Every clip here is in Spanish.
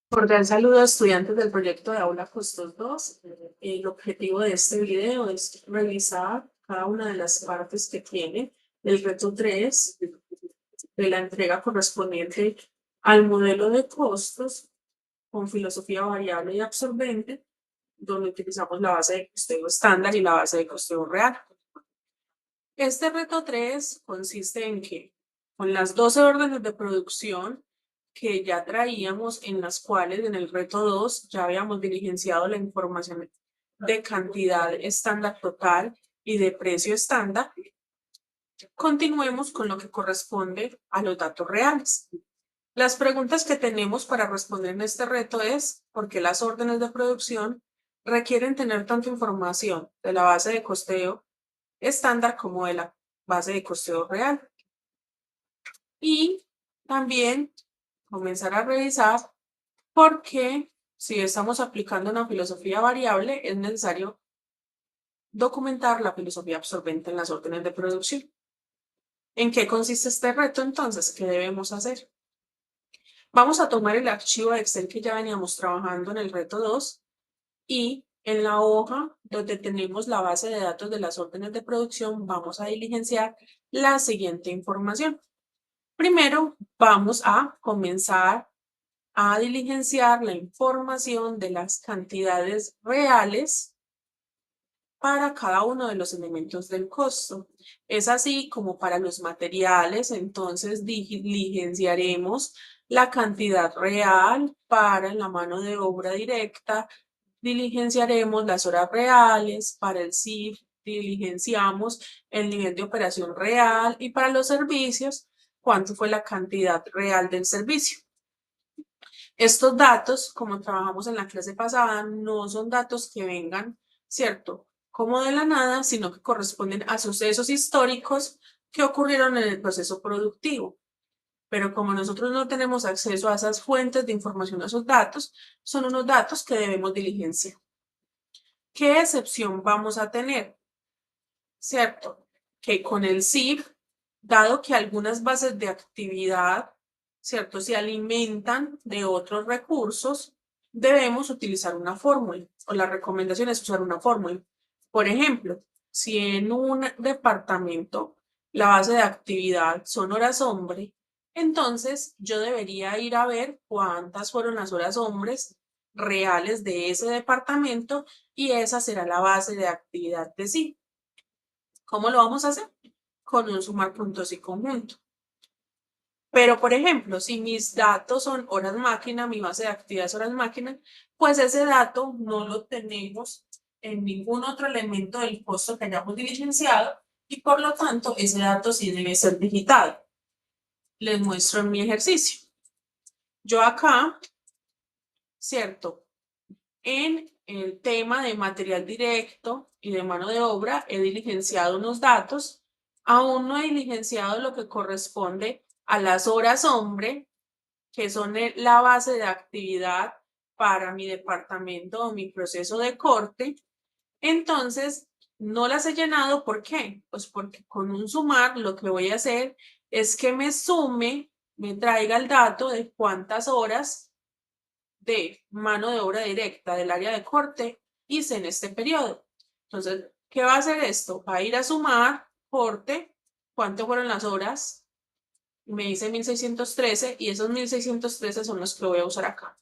Cordial saludo a estudiantes del proyecto de Aula Costos 2. El objetivo de este video es revisar cada una de las partes que tiene el reto 3 de la entrega correspondiente al modelo de costos con filosofía variable y absorbente, donde utilizamos la base de costeo estándar y la base de costeo real. Este reto 3 consiste en que con las 12 órdenes de producción que ya traíamos, en las cuales en el reto 2 ya habíamos diligenciado la información de cantidad estándar total y de precio estándar, continuemos con lo que corresponde a los datos reales. Las preguntas que tenemos para responder en este reto es ¿por qué las órdenes de producción requieren tener tanta información de la base de costeo estándar como de la base de costeo real? Y también comenzar a revisar por qué, si estamos aplicando una filosofía variable, es necesario documentar la filosofía absorbente en las órdenes de producción. ¿En qué consiste este reto entonces? ¿Qué debemos hacer? Vamos a tomar el archivo de Excel que ya veníamos trabajando en el reto 2 y en la hoja donde tenemos la base de datos de las órdenes de producción vamos a diligenciar la siguiente información. Primero, vamos a comenzar a diligenciar la información de las cantidades reales para cada uno de los elementos del costo. Es así como para los materiales, entonces diligenciaremos la cantidad real para la mano de obra directa, diligenciaremos las horas reales, para el CIF diligenciamos el nivel de operación real y para los servicios, cuánto fue la cantidad real del servicio. Estos datos, como trabajamos en la clase pasada, no son datos que vengan, ¿cierto? Como de la nada, sino que corresponden a sucesos históricos que ocurrieron en el proceso productivo. Pero como nosotros no tenemos acceso a esas fuentes de información, a esos datos, son unos datos que debemos diligenciar. ¿Qué excepción vamos a tener? ¿Cierto? Que con el CIF, dado que algunas bases de actividad, ¿cierto?, se alimentan de otros recursos, debemos utilizar una fórmula, o la recomendación es usar una fórmula. Por ejemplo, si en un departamento la base de actividad son horas hombre, entonces yo debería ir a ver cuántas fueron las horas hombres reales de ese departamento y esa será la base de actividad de sí. ¿Cómo lo vamos a hacer? Con un sumar puntos y conjunto. Pero, por ejemplo, si mis datos son horas máquina, mi base de actividad es horas máquina, pues ese dato no lo tenemos en ningún otro elemento del costo que hayamos diligenciado y por lo tanto ese dato sí debe ser digitado. Les muestro en mi ejercicio. Yo acá, ¿cierto? En el tema de material directo y de mano de obra he diligenciado unos datos. Aún no he diligenciado lo que corresponde a las horas hombre, que son la base de actividad para mi departamento o mi proceso de corte. Entonces, no las he llenado. ¿Por qué? Pues porque con un sumar lo que voy a hacer es que me sume, me traiga el dato de cuántas horas de mano de obra directa del área de corte hice en este periodo. Entonces, ¿qué va a hacer esto? Va a ir a sumar corte, cuánto fueron las horas, me dice 1613 y esos 1613 son los que voy a usar acá.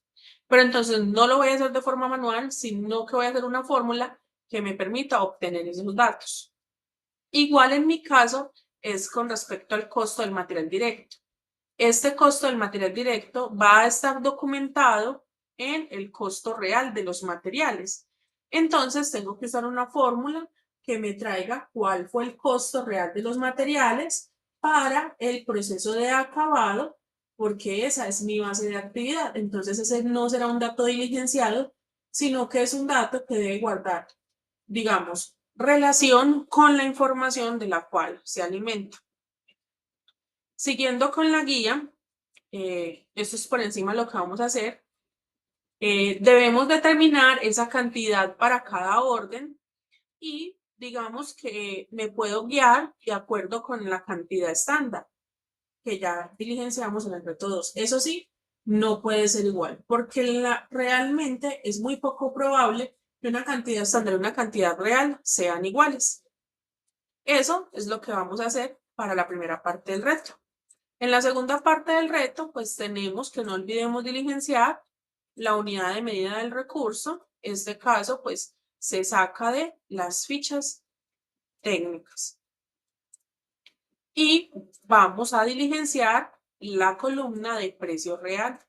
Pero entonces no lo voy a hacer de forma manual, sino que voy a hacer una fórmula que me permita obtener esos datos. Igual en mi caso es con respecto al costo del material directo. Este costo del material directo va a estar documentado en el costo real de los materiales. Entonces tengo que usar una fórmula que me traiga cuál fue el costo real de los materiales para el proceso de acabado, porque esa es mi base de actividad. Entonces ese no será un dato diligenciado, sino que es un dato que debe guardar, digamos, relación con la información de la cual se alimenta. Siguiendo con la guía, esto es por encima de lo que vamos a hacer. Debemos determinar esa cantidad para cada orden y digamos que me puedo guiar de acuerdo con la cantidad estándar que ya diligenciamos en el reto 2. Eso sí, no puede ser igual, porque realmente es muy poco probable que una cantidad estándar y una cantidad real sean iguales. Eso es lo que vamos a hacer para la primera parte del reto. En la segunda parte del reto, pues tenemos que no olvidemos diligenciar la unidad de medida del recurso. Este caso, pues se saca de las fichas técnicas. Y vamos a diligenciar la columna de precio real.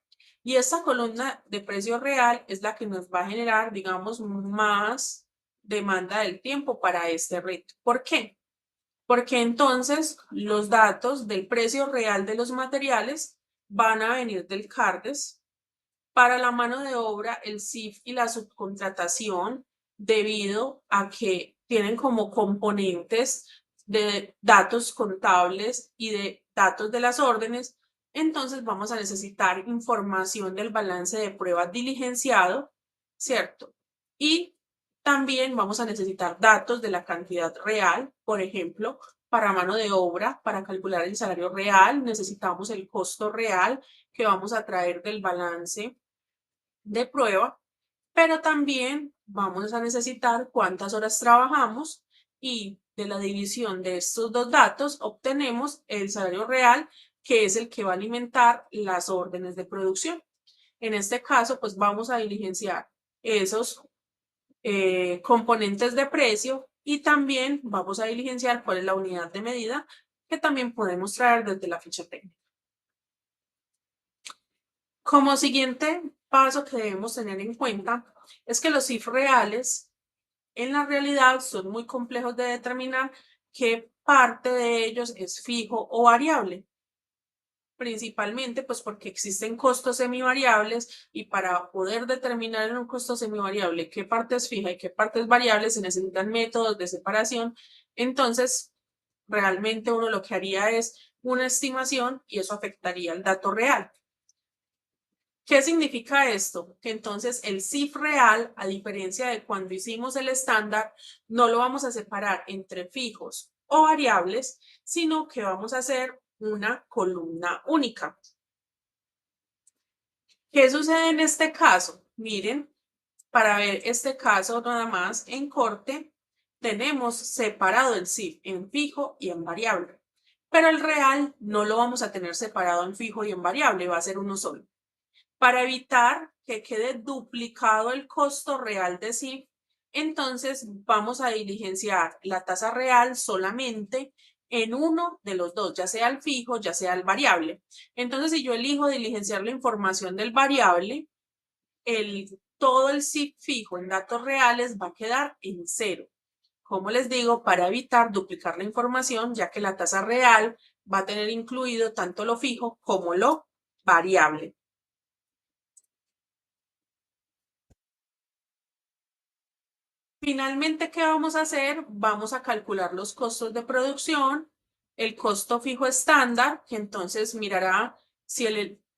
Y esta columna de precio real es la que nos va a generar, digamos, más demanda del tiempo para este reto. ¿Por qué? Porque entonces los datos del precio real de los materiales van a venir del CARDES. Para la mano de obra, el CIF y la subcontratación, debido a que tienen como componentes de datos contables y de datos de las órdenes, entonces vamos a necesitar información del balance de pruebas diligenciado, ¿cierto? Y también vamos a necesitar datos de la cantidad real, por ejemplo, para mano de obra, para calcular el salario real, necesitamos el costo real que vamos a traer del balance de prueba, pero también vamos a necesitar cuántas horas trabajamos y de la división de estos dos datos obtenemos el salario real, que es el que va a alimentar las órdenes de producción. En este caso, pues vamos a diligenciar esos componentes de precio y también vamos a diligenciar cuál es la unidad de medida que también podemos traer desde la ficha técnica. Como siguiente paso que debemos tener en cuenta es que los CIF reales en la realidad son muy complejos de determinar qué parte de ellos es fijo o variable. Principalmente pues porque existen costos semivariables y para poder determinar en un costo semivariable qué parte es fija y qué parte es variable se necesitan métodos de separación. Entonces, realmente uno lo que haría es una estimación y eso afectaría el dato real. ¿Qué significa esto? Que entonces el CIF real, a diferencia de cuando hicimos el estándar, no lo vamos a separar entre fijos o variables, sino que vamos a hacer una columna única. ¿Qué sucede en este caso? Miren, para ver este caso nada más en corte, tenemos separado el CIF en fijo y en variable, pero el real no lo vamos a tener separado en fijo y en variable, va a ser uno solo. Para evitar que quede duplicado el costo real de CIF, entonces vamos a diligenciar la tasa real solamente en uno de los dos, ya sea el fijo, ya sea el variable. Entonces, si yo elijo diligenciar la información del variable, todo el CIF fijo en datos reales va a quedar en cero. Como les digo, para evitar duplicar la información, ya que la tasa real va a tener incluido tanto lo fijo como lo variable. Finalmente, ¿qué vamos a hacer? Vamos a calcular los costos de producción, el costo fijo estándar, que entonces mirará si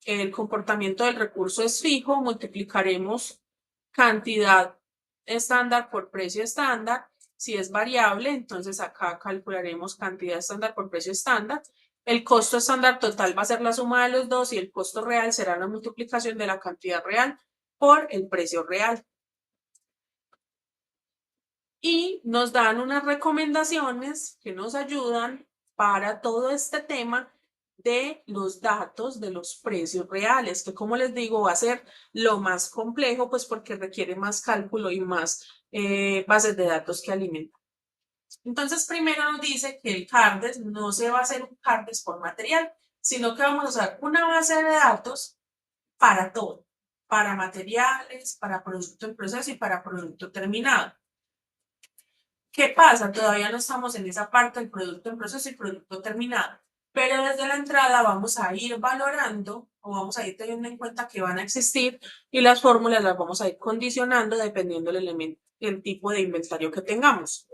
el comportamiento del recurso es fijo, multiplicaremos cantidad estándar por precio estándar. Si es variable, entonces acá calcularemos cantidad estándar por precio estándar. El costo estándar total va a ser la suma de los dos y el costo real será la multiplicación de la cantidad real por el precio real. Y nos dan unas recomendaciones que nos ayudan para todo este tema de los datos de los precios reales, que como les digo va a ser lo más complejo, pues porque requiere más cálculo y más bases de datos que alimentan. Entonces, primero nos dice que el CARDES no se va a hacer un CARDES por material, sino que vamos a usar una base de datos para todo, para materiales, para producto en proceso y para producto terminado. ¿Qué pasa? Todavía no estamos en esa parte del producto en proceso y producto terminado, pero desde la entrada vamos a ir valorando o vamos a ir teniendo en cuenta que van a existir y las fórmulas las vamos a ir condicionando dependiendo del elemento, el tipo de inventario que tengamos.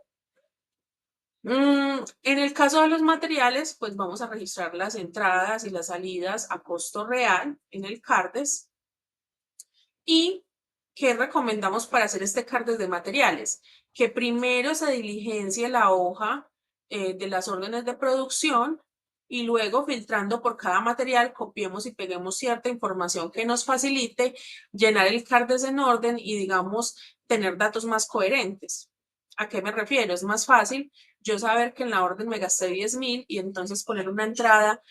En el caso de los materiales, pues vamos a registrar las entradas y las salidas a costo real en el CARDES. ¿Y qué recomendamos para hacer este CARDES de materiales? Que primero se diligencie la hoja de las órdenes de producción y luego filtrando por cada material, copiemos y peguemos cierta información que nos facilite llenar el CARDES en orden y, digamos, tener datos más coherentes. ¿A qué me refiero? Es más fácil yo saber que en la orden me gasté 10.000 y entonces poner una entrada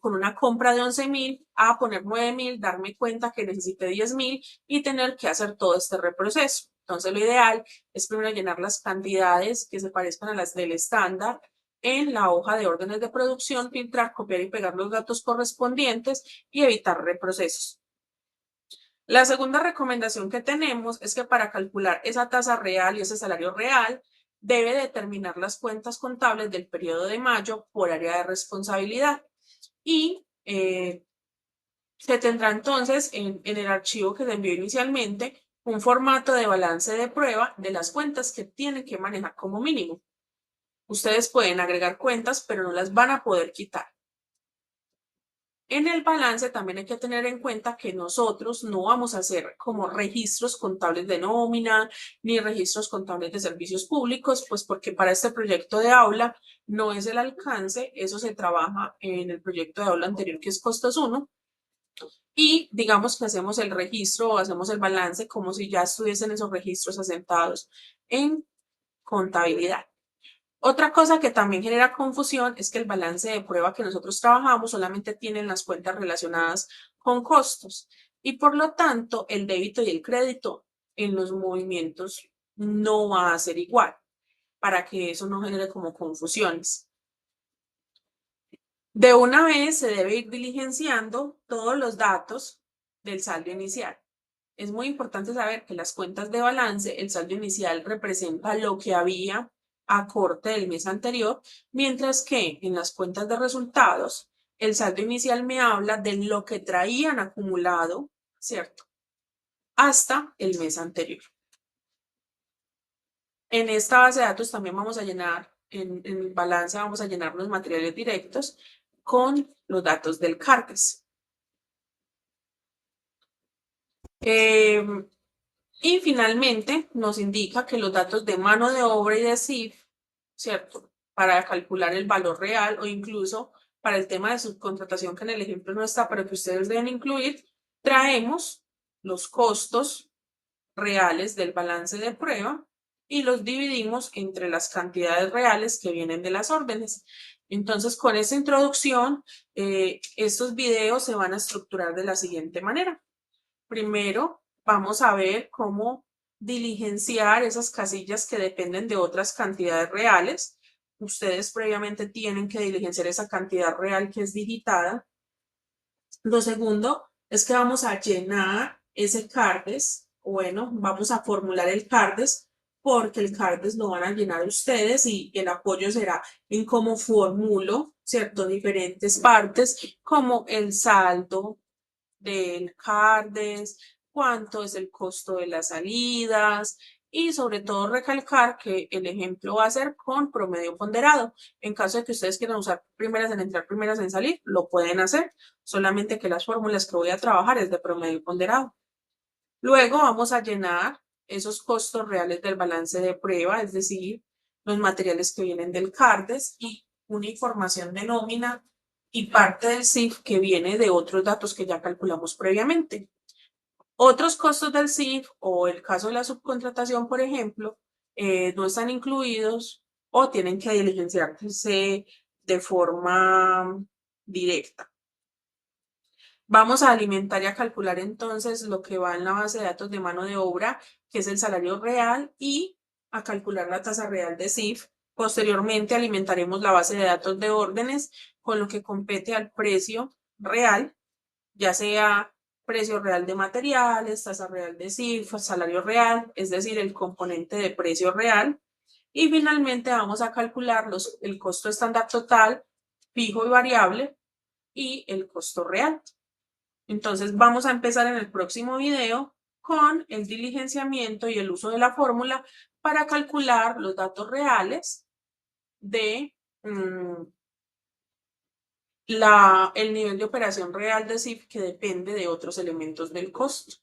con una compra de 11.000 a poner 9.000, darme cuenta que necesité 10.000 y tener que hacer todo este reproceso. Entonces, lo ideal es primero llenar las cantidades que se parezcan a las del estándar en la hoja de órdenes de producción, filtrar, copiar y pegar los datos correspondientes y evitar reprocesos. La segunda recomendación que tenemos es que para calcular esa tasa real y ese salario real, debe determinar las cuentas contables del periodo de mayo por área de responsabilidad. Y se tendrá entonces en el archivo que se envió inicialmente un formato de balance de prueba de las cuentas que tienen que manejar como mínimo. Ustedes pueden agregar cuentas, pero no las van a poder quitar. En el balance también hay que tener en cuenta que nosotros no vamos a hacer como registros contables de nómina ni registros contables de servicios públicos, pues porque para este proyecto de aula no es el alcance, eso se trabaja en el proyecto de aula anterior que es Costos 1 y digamos que hacemos el registro o hacemos el balance como si ya estuviesen esos registros asentados en contabilidad. Otra cosa que también genera confusión es que el balance de prueba que nosotros trabajamos solamente tiene las cuentas relacionadas con costos y por lo tanto el débito y el crédito en los movimientos no va a ser igual para que eso no genere como confusiones. De una vez se debe ir diligenciando todos los datos del saldo inicial. Es muy importante saber que las cuentas de balance, el saldo inicial representa lo que había a corte del mes anterior, mientras que en las cuentas de resultados, el saldo inicial me habla de lo que traían acumulado, ¿cierto? Hasta el mes anterior. En esta base de datos también vamos a llenar, en el balance vamos a llenar los materiales directos con los datos del CARDES. Y finalmente nos indica que los datos de mano de obra y de CIF, ¿cierto? Para calcular el valor real o incluso para el tema de subcontratación que en el ejemplo no está, pero que ustedes deben incluir, traemos los costos reales del balance de prueba y los dividimos entre las cantidades reales que vienen de las órdenes. Entonces, con esta introducción, estos videos se van a estructurar de la siguiente manera. Primero, vamos a ver cómo diligenciar esas casillas que dependen de otras cantidades reales. Ustedes previamente tienen que diligenciar esa cantidad real que es digitada. Lo segundo es que vamos a llenar ese CARDES. Bueno, vamos a formular el CARDES porque el CARDES lo van a llenar ustedes y el apoyo será en cómo formulo, ¿cierto? Diferentes partes como el saldo del CARDES, cuánto es el costo de las salidas y sobre todo recalcar que el ejemplo va a ser con promedio ponderado. En caso de que ustedes quieran usar primeras en entrar, primeras en salir, lo pueden hacer, solamente que las fórmulas que voy a trabajar es de promedio ponderado. Luego vamos a llenar esos costos reales del balance de prueba, es decir, los materiales que vienen del CARDES y una información de nómina y parte del CIF que viene de otros datos que ya calculamos previamente. Otros costos del CIF o el caso de la subcontratación, por ejemplo, no están incluidos o tienen que diligenciarse de forma directa. Vamos a alimentar y a calcular entonces lo que va en la base de datos de mano de obra, que es el salario real, y a calcular la tasa real de CIF. Posteriormente alimentaremos la base de datos de órdenes con lo que compete al precio real, ya sea precio real de materiales, tasa real de CIF, salario real, es decir, el componente de precio real. Y finalmente vamos a calcular el costo estándar total, fijo y variable, y el costo real. Entonces vamos a empezar en el próximo video con el diligenciamiento y el uso de la fórmula para calcular los datos reales de el nivel de operación real de CIF que depende de otros elementos del costo.